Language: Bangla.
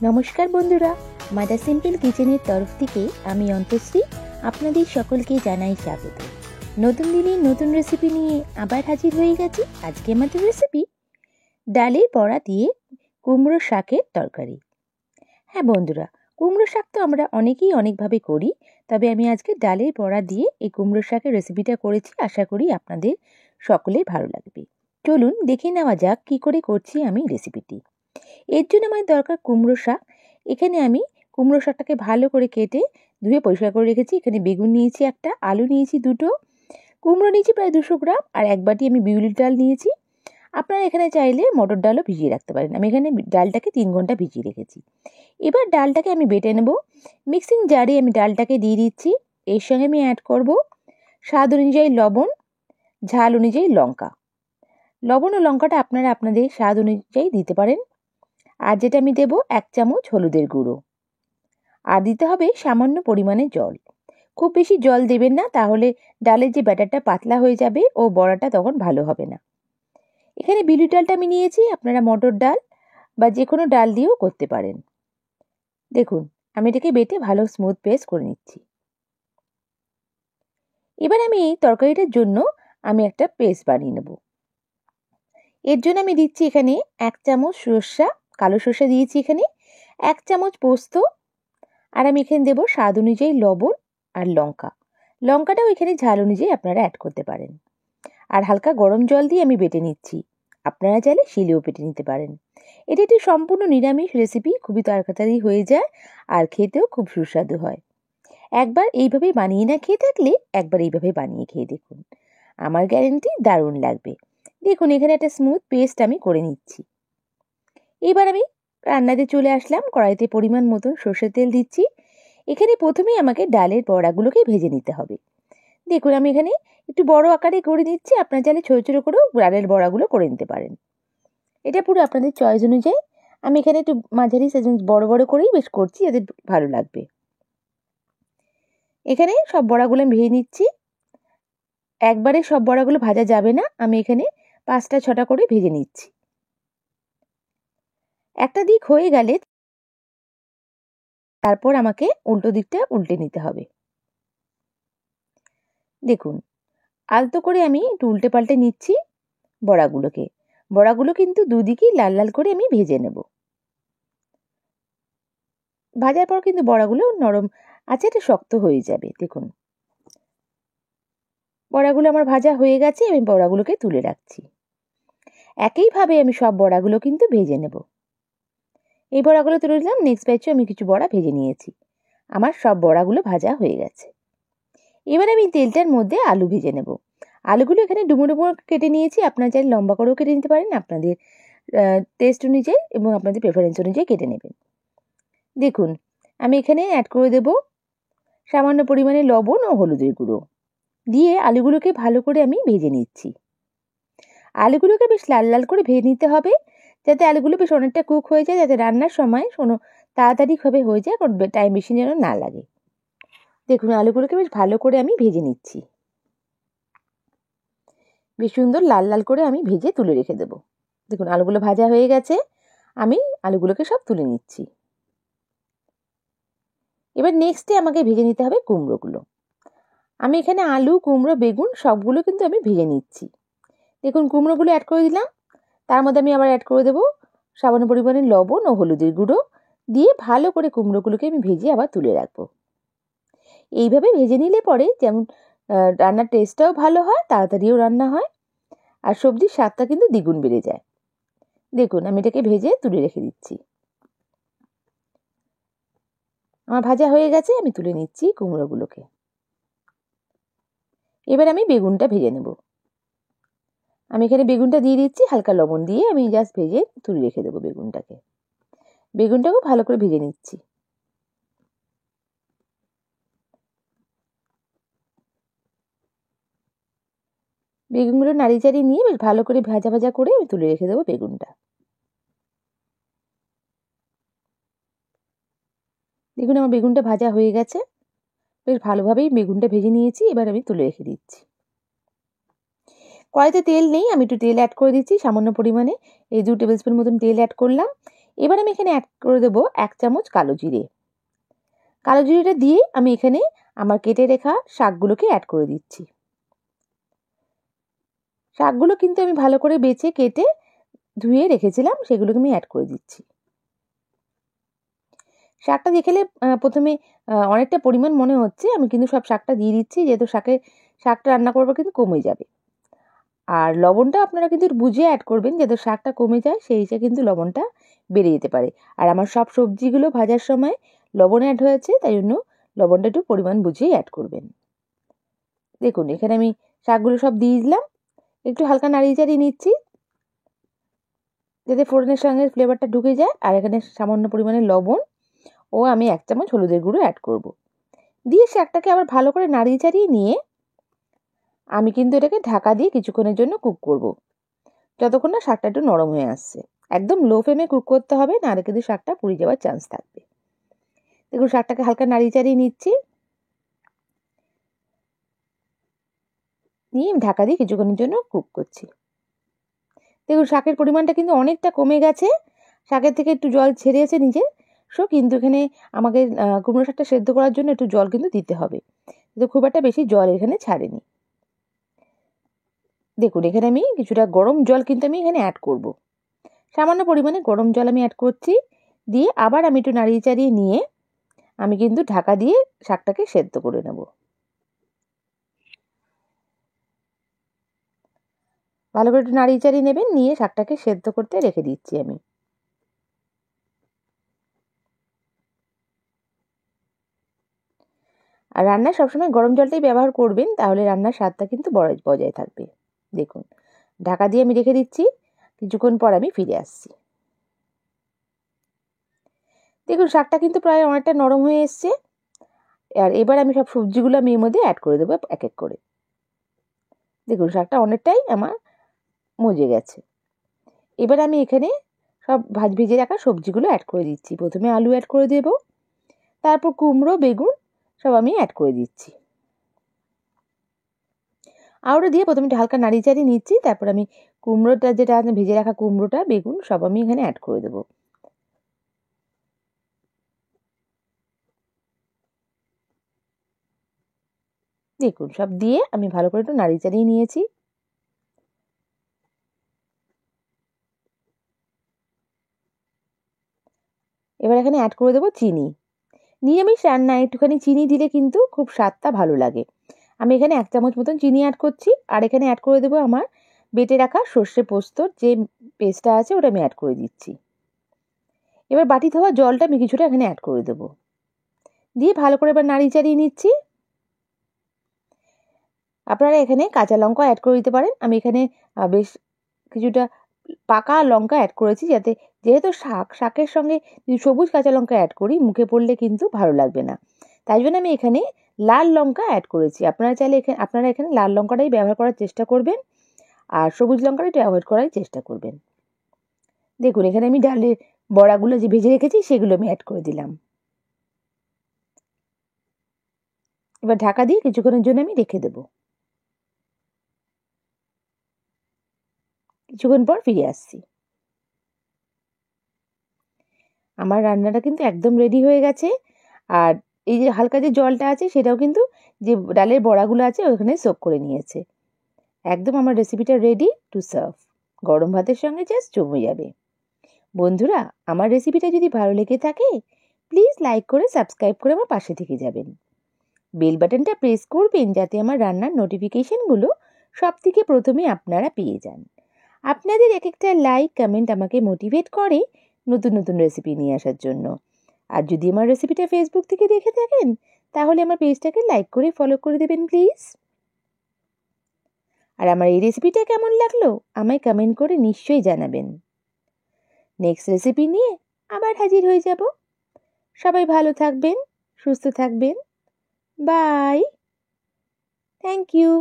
নমস্কার বন্ধুরা, মাদার সিম্পল কিচেনের তরফ থেকে আমি অন্তশ্রী আপনাদের সকলকে জানাই স্বাগত। নতুন দিনে নতুন রেসিপি নিয়ে আবার হাজির হয়ে গেছি। আজকে আমাদের রেসিপি ডালের বড়া দিয়ে কুমড়ো শাকের তরকারি। হ্যাঁ বন্ধুরা, কুমড়ো শাক তো আমরা অনেকেই অনেকভাবে করি, তবে আমি আজকে ডালের বড়া দিয়ে এই কুমড়ো শাকের রেসিপিটা করেছি। আশা করি আপনাদের সকলের ভালো লাগবে। চলুন দেখে নেওয়া যাক কী করে করছি আমি রেসিপিটি। এর জন্য আমার দরকার কুমড়ো শাক। এখানে আমি কুমড়ো শাকটাকে ভালো করে কেটে ধুয়ে পরিষ্কার করে রেখেছি। এখানে বেগুন নিয়েছি একটা, আলু নিয়েছি দুটো, কুমড়ো নিয়েছি প্রায় 200 গ্রাম, আর এক বাটি আমি বিউলির ডাল নিয়েছি। আপনারা এখানে চাইলে মটর ডালও ভিজিয়ে রাখতে পারেন। আমি এখানে ডালটাকে 3 ঘন্টা ভিজিয়ে রেখেছি। এবার ডালটাকে আমি বেটে নেব। মিক্সিং জারে আমি ডালটাকে দিয়ে দিচ্ছি। এর সঙ্গে আমি অ্যাড করব স্বাদ অনুযায়ী লবণ, ঝাল অনুযায়ী লঙ্কা। লবণ ও লঙ্কাটা আপনারা আপনাদের স্বাদ অনুযায়ী দিতে পারেন। আর যেটা আমি দেব 1 চামচ হলুদের গুঁড়ো, আর দিতে হবে সামান্য পরিমাণে জল। খুব বেশি জল দেবেন না, তাহলে ডালের যে ব্যাটারটা পাতলা হয়ে যাবে ও বড়াটা তখন ভালো হবে না। এখানে বিউলির ডালটা আমি নিয়েছি, আপনারা মটর ডাল বা যে কোনো ডাল দিয়েও করতে পারেন। দেখুন আমি এটাকে বেটে ভালো স্মুথ পেস্ট করে নিচ্ছি। এবার আমি এই তরকারিটার জন্য আমি একটা পেস্ট বানিয়ে নেব। এর জন্য আমি দিচ্ছি এখানে 1 চামচ সরষা, কালো সরষা দিয়েছি এখানে, 1 চামচ পোস্ত, আর আমি এখানে দেবো স্বাদ অনুযায়ী লবণ আর লঙ্কা। লঙ্কাটাও এখানে ঝাল অনুযায়ী আপনারা অ্যাড করতে পারেন। আর হালকা গরম জল দিয়ে আমি বেটে নিচ্ছি। আপনারা চাইলে শিলেও বেটে নিতে পারেন। এটি একটি সম্পূর্ণ নিরামিষ রেসিপি, খুবই তাড়াতাড়ি হয়ে যায় আর খেতেও খুব সুস্বাদু হয়। একবার এইভাবে বানিয়ে না খেয়ে থাকলে একবার এইভাবে বানিয়ে খেয়ে দেখুন, আমার গ্যারেন্টি দারুণ লাগবে। দেখুন এখানে একটা স্মুথ পেস্ট আমি করে নিচ্ছি। এবার আমি রান্নাতে চলে আসলাম। কড়াইতে পরিমাণ মতন সর্ষের তেল দিচ্ছি। এখানে প্রথমেই আমাকে ডালের বড়াগুলোকে ভেজে নিতে হবে। দেখুন আমি এখানে একটু বড় আকারে করে নিচ্ছি, আপনারা চাইলে ছোটো ছোটো করেও ডালের বড়াগুলো করে নিতে পারেন। এটা পুরো আপনাদের চয়েস অনুযায়ী। আমি এখানে একটু মাঝারি সাইজ বড় বড় করেই বেশ করছি, যাতে ভালো লাগবে। এখানে সব বড়াগুলো আমি ভেজে নিচ্ছি। একবারে সব বড়াগুলো ভাজা যাবে না, আমি এখানে 5টা 6টা করে ভেজে নিচ্ছি। একটা দিক হয়ে গেলে তারপর আমাকে উল্টো দিকটা উল্টে নিতে হবে। দেখুন আলতো করে আমি একটু উল্টে পাল্টে নিচ্ছি বড়াগুলোকে। বড়াগুলো কিন্তু দুদিকেই লাল লাল করে আমি ভেজে নেব। ভাজার পর কিন্তু বড়াগুলো নরম আছে, এটা শক্ত হয়ে যাবে। দেখুন বড়াগুলো আমার ভাজা হয়ে গেছে, আমি বড়াগুলোকে তুলে রাখছি। একইভাবে আমি সব বড়াগুলো কিন্তু ভেজে নেব। এই বড়াগুলো তুলে দিলাম। নেক্সট ব্যাচে আমি কিছু বড়া ভেজে নিয়েছি। আমার সব বড়াগুলো ভাজা হয়ে গেছে। এবার আমি তেলটার মধ্যে আলু ভেজে নেব। আলুগুলো এখানে ডুমো ডুমো কেটে নিয়েছি, আপনারা চাইলে লম্বা করেও কেটে নিতে পারেন, আপনাদের টেস্ট অনুযায়ী এবং আপনাদের প্রেফারেন্স অনুযায়ী কেটে নেবেন। দেখুন আমি এখানে অ্যাড করে দেব সামান্য পরিমাণে লবণ ও হলুদের গুঁড়ো দিয়ে আলুগুলোকে ভালো করে আমি ভেজে নিচ্ছি। আলুগুলোকে বেশ লাল লাল করে ভেজে নিতে হবে, যাতে আলুগুলো বেশ অনেকটা কুক হয়ে যায়, যাতে রান্নার সময় তাড়াতাড়িভাবে হয়ে যায়, কারণ টাইম বেশি যেন না লাগে। দেখুন আলুগুলোকে বেশ ভালো করে আমি ভেজে নিচ্ছি। বেশ সুন্দর লাল লাল করে আমি ভেজে তুলে রেখে দেবো। দেখুন আলুগুলো ভাজা হয়ে গেছে, আমি আলুগুলোকে সব তুলে নিচ্ছি। এবার নেক্সটে আমাকে ভেজে নিতে হবে কুমড়োগুলো। আমি এখানে আলু, কুমড়ো, বেগুন সবগুলো কিন্তু আমি ভেজে নিচ্ছি। দেখুন কুমড়োগুলো অ্যাড করে দিলাম, তার মধ্যে আমি আবার অ্যাড করে দেবো সামান্য পরিমাণে লবণ ও হলুদের গুঁড়ো দিয়ে ভালো করে কুমড়োগুলোকে আমি ভেজে আবার তুলে রাখবো। এইভাবে ভেজে নিলে পরে যেমন রান্নার টেস্টটাও ভালো হয়, তাড়াতাড়িও রান্না হয়, আর সবজির স্বাদটা কিন্তু দ্বিগুণ বেড়ে যায়। দেখুন আমি এটাকে ভেজে তুলে রেখে দিচ্ছি। আমার ভাজা হয়ে গেছে, আমি তুলে নিচ্ছি কুমড়োগুলোকে। এবার আমি বেগুনটা ভেজে নেব। আমি এখানে বেগুনটা দিয়ে দিচ্ছি, হালকা লবণ দিয়ে আমি জাস্ট ভেজে তুলে রেখে দেবো বেগুনটাকে। বেগুনটাকেও ভালো করে ভেজে নিচ্ছি। বেগুনগুলো নাড়ি চাড়িয়ে নিয়ে বেশ ভালো করে ভাজা ভাজা করে আমি তুলে রেখে দেবো বেগুনটা। দেখুন আমার বেগুনটা ভাজা হয়ে গেছে, বেশ ভালোভাবেই বেগুনটা ভেজে নিয়েছি। এবার আমি তুলে রেখে দিচ্ছি। কড়াইতে তেল নেই, আমি একটু তেল অ্যাড করে দিচ্ছি সামান্য পরিমাণে। এই 2 টেবিল স্পুন মতন তেল অ্যাড করলাম। এবার আমি এখানে অ্যাড করে দেবো 1 চামচ কালো জিরে। কালো জিরেটা দিয়ে আমি এখানে আমার কেটে রাখা শাকগুলোকে অ্যাড করে দিচ্ছি। শাকগুলো কিন্তু আমি ভালো করে বেছে কেটে ধুয়ে রেখেছিলাম, সেগুলোকে আমি অ্যাড করে দিচ্ছি। শাকটা দেখলে প্রথমে অনেকটা পরিমাণ মনে হচ্ছে, আমি কিন্তু সব শাকটা দিয়ে দিচ্ছি, যেহেতু শাকটা রান্না করবো কিন্তু কমে যাবে। আর লবণটা আপনারা কিন্তু বুঝে অ্যাড করবেন, যাতে শাকটা কমে যায় সেই হিসেবে কিন্তু লবণটা বেড়ে যেতে পারে। আর আমার সব সবজিগুলো ভাজার সময় লবণ অ্যাড হয়েছে, তাই জন্য লবণটা একটু পরিমাণ বুঝেই অ্যাড করবেন। দেখুন এখানে আমি শাকগুলো সব দিয়ে দিলাম, একটু হালকা নাড়িয়ে চাড়িয়ে নিচ্ছি যাতে ফোড়নের সঙ্গে ফ্লেভারটা ঢুকে যায়। আর এখানে সামান্য পরিমাণে লবণ ও আমি 1 চামচ হলুদের গুঁড়ো অ্যাড করব। দিয়ে শাকটাকে আবার ভালো করে নাড়িয়ে চাড়িয়ে নিয়ে আমি কিন্তু এটাকে ঢাকা দিয়ে কিছুক্ষণের জন্য কুক করব, যতক্ষণ না শাকটা একটু নরম হয়ে আসছে। একদম লো ফ্লেমে কুক করতে হবে, নাহলে কিন্তু শাকটা পুড়ে যাওয়ার চান্স থাকবে। দেখুন শাকটাকে হালকা নাড়িয়ে চাড়িয়ে নিচ্ছি, নিয়ে ঢাকা দিয়ে কিছুক্ষণের জন্য কুক করছি। দেখুন শাকের পরিমাণটা কিন্তু অনেকটা কমে গেছে, শাকের থেকে একটু জল ছেড়েছে নিচে। কিন্তু এখানে আমাকে কুমড়ো শাকটা সেদ্ধ করার জন্য একটু জল কিন্তু দিতে হবে, কিন্তু খুব একটা বেশি জল এখানে ছাড়েনি। দেখুন এখানে আমি কিছুটা গরম জল কিন্তু আমি এখানে অ্যাড করব, সামান্য পরিমাণে গরম জল আমি অ্যাড করছি। দিয়ে আবার আমি একটু নাড়িয়ে চাড়িয়ে নিয়ে আমি কিন্তু ঢাকা দিয়ে শাকটাকে সেদ্ধ করে নেব। ভালো করে একটু নাড়িয়ে চাড়িয়ে নেবেন, নিয়ে শাকটাকে সেদ্ধ করতে রেখে দিচ্ছি আমি। আর রান্নায় সবসময় গরম জলটাই ব্যবহার করবেন, তাহলে রান্নার স্বাদটা কিন্তু বজায় থাকবে। দেখুন ঢাকা দিয়ে আমি রেখে দিচ্ছি, কিছুক্ষণ পর আমি ফিরে আসছি। দেখুন শাকটা কিন্তু প্রায় অনেকটা নরম হয়ে এসছে। আর এবার আমি সব সবজিগুলো আমি এর মধ্যে অ্যাড করে দেবো এক এক করে। দেখুন শাকটা অনেকটাই আমার মজে গেছে। এবার আমি এখানে সব ভেজে রাখা সবজিগুলো অ্যাড করে দিচ্ছি। প্রথমে আলু অ্যাড করে দেব, তারপর কুমড়ো, বেগুন সব আমি অ্যাড করে দিচ্ছি। আলুটা দিয়ে প্রথমে হালকা নাড়িয়ে চাড়িয়ে নিচ্ছি, তারপর আমি কুমড়োটা যেটা ভেজে রাখা কুমড়োটা, বেগুন সব আমি এখানে অ্যাড করে দেবো। দেখুন সব দিয়ে আমি ভালো করে একটু নাড়িয়ে চাড়িয়ে নিয়েছি। এবার এখানে অ্যাড করে দেবো চিনি। নিরামিষ রান্নায় একটুখানি চিনি দিলে কিন্তু খুব স্বাদটা ভালো লাগে। আমি এখানে 1 চামচ মতন চিনি অ্যাড করছি। আর এখানে অ্যাড করে দেবো আমার বেটে রাখা সর্ষে পোস্তর যে পেস্টটা আছে, ওটা আমি অ্যাড করে দিচ্ছি। এবার বাটি ধোয়া জলটা আমি কিছুটা এখানে অ্যাড করে দেবো, দিয়ে ভালো করে এবার নাড়িয়ে চাড়িয়ে নিচ্ছি। আপনারা এখানে কাঁচা লঙ্কা অ্যাড করে দিতে পারেন। আমি এখানে বেশ কিছুটা পাকা লঙ্কা অ্যাড করেছি, যেহেতু শাকের সঙ্গে যদি সবুজ কাঁচা লঙ্কা অ্যাড করি মুখে পড়লে কিন্তু ভালো লাগবে না, তাই জন্য আমি এখানে লাল লঙ্কা অ্যাড করেছি। আপনারা এখানে লাল লঙ্কাটাই ব্যবহার করার চেষ্টা করবেন, আর সবুজ লঙ্কাটা একটু অ্যাভয়েড করার চেষ্টা করবেন। দেখুন এখানে আমি ডালের বড়াগুলো যে ভেজে রেখেছি সেগুলো আমি অ্যাড করে দিলাম। এবার ঢাকা দিয়ে কিছুক্ষণের জন্য আমি রেখে দেবো। কিছুক্ষণ পর ফিরে আসছি। আমার রান্নাটা কিন্তু একদম রেডি হয়ে গেছে। আর এই যে হালকা যে জলটা আছে সেটাও কিন্তু যে ডালের বড়াগুলো আছে ওখানে সোক করে নিয়েছে। একদম আমার রেসিপিটা রেডি টু সার্ভ। গরম ভাতের সঙ্গে জাস্ট জমে যাবে। বন্ধুরা আমার রেসিপিটা যদি ভালো লেগে থাকে প্লিজ লাইক করে সাবস্ক্রাইব করে আমার পাশে থেকে যাবেন। বেল বাটনটা প্রেস করবেন যাতে আমার রান্নার নোটিফিকেশনগুলো সব থেকে প্রথমে আপনারা পেয়ে যান। আপনাদের এক একটা লাইক কমেন্ট আমাকে মোটিভেট করে নতুন নতুন রেসিপি নিয়ে আসার জন্য। আর যদি আমার রেসিপিটা ফেসবুক থেকে দেখে থাকেন তাহলে আমার পেজটাকে লাইক করে ফলো করে দেবেন প্লিজ। আর আমার এই রেসিপিটা কেমন লাগলো আমায় কমেন্ট করে নিশ্চয়ই জানাবেন। নেক্সট রেসিপি নিয়ে আবার হাজির হয়ে যাব। সবাই ভালো থাকবেন, সুস্থ থাকবেন। বাই। Thank you.